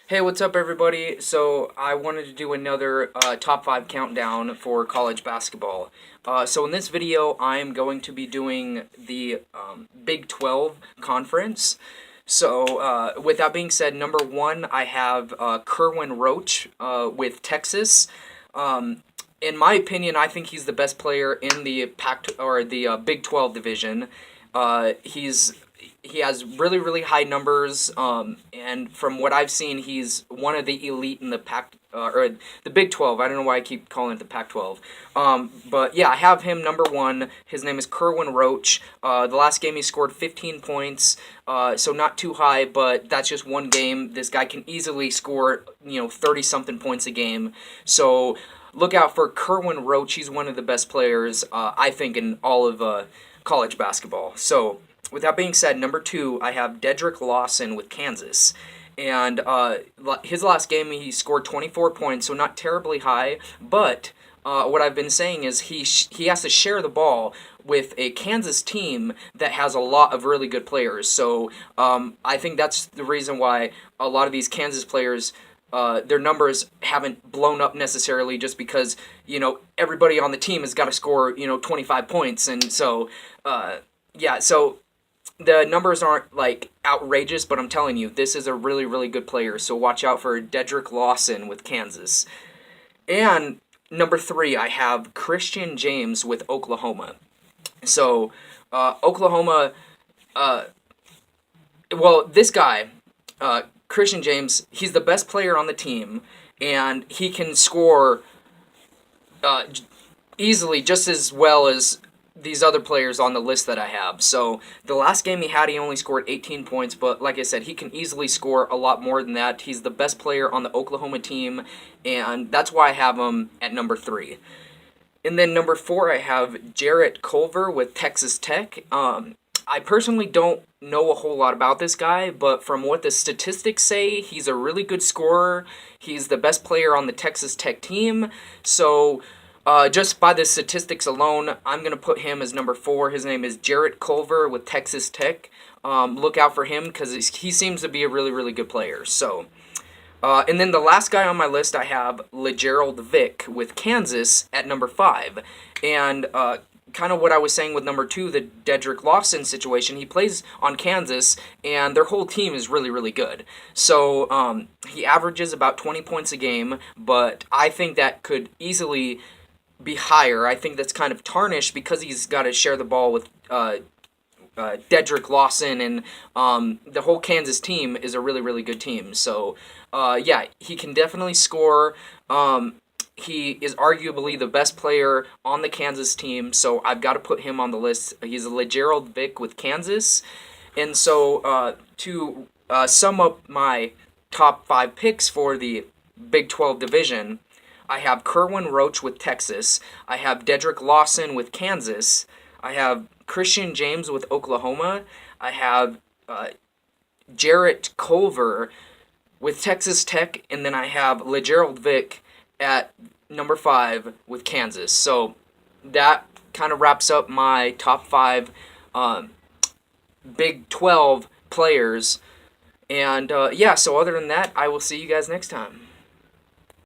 Hey, what's up, everybody? So, I wanted to do another top 5 countdown for college basketball. So, in this video, I'm going to be doing the Big 12 conference. So, with that being said, number 1, I have Kerwin Roach with Texas. In my opinion, I think he's the best player in the Pac or the Big 12 division. He has really really high numbers, and from what I've seen, he's one of the elite in the Pac or the Big 12. I don't know why I keep calling it the Pac-12. But yeah, I have him number 1. His name is Kerwin Roach. The last game he scored 15 points, so not too high, but that's just one game. This guy can easily score 30 something points a game. So look out for Kerwin Roach. He's one of the best players, I think, in all of college basketball. So, with that being said, number 2, I have Dedrick Lawson with Kansas. And his last game, he scored 24 points, so not terribly high. But what I've been saying is he has to share the ball with a Kansas team that has a lot of really good players. So I think that's the reason why a lot of these Kansas players, their numbers haven't blown up necessarily, just because everybody on the team has got to score 25 points, and so yeah, so the numbers aren't like outrageous, but I'm telling you, this is a really really good player. So watch out for Dedrick Lawson with Kansas. And number 3, I have Christian James with Oklahoma. So Oklahoma, well, this guy, Christian James, he's the best player on the team, and he can score uh, easily just as well as these other players on the list that I have. So the last game he had, he only scored 18 points, but like I said, he can easily score a lot more than that. He's the best player on the Oklahoma team, and that's why I have him at number 3. And then number 4, I have Jarrett Culver with Texas Tech. I personally don't know a whole lot about this guy, but from what the statistics say, he's a really good scorer. He's the best player on the Texas Tech team. So, just by the statistics alone, I'm going to put him as number 4. His name is Jarrett Culver with Texas Tech. Look out for him because he seems to be a really, really good player. So, and then the last guy on my list, I have LeGerald Vick with Kansas at number 5. And kind of what I was saying with number 2, the Dedrick Lawson situation, he plays on Kansas, and their whole team is really, really good. So he averages about 20 points a game, but I think that could easily be higher. I think that's kind of tarnished because he's got to share the ball with Dedrick Lawson, and the whole Kansas team is a really, really good team. So, yeah, he can definitely score. He is arguably the best player on the Kansas team, so I've got to put him on the list. He's a LeGerald Vick with Kansas. And so, to sum up my top 5 picks for the Big 12 division, I have Kerwin Roach with Texas. I have Dedrick Lawson with Kansas. I have Christian James with Oklahoma. I have Jarrett Culver with Texas Tech, and then I have LeGerald Vick at number 5 with Kansas. So that kind of wraps up my top 5 Big 12 players. And yeah, so other than that, I will see you guys next time.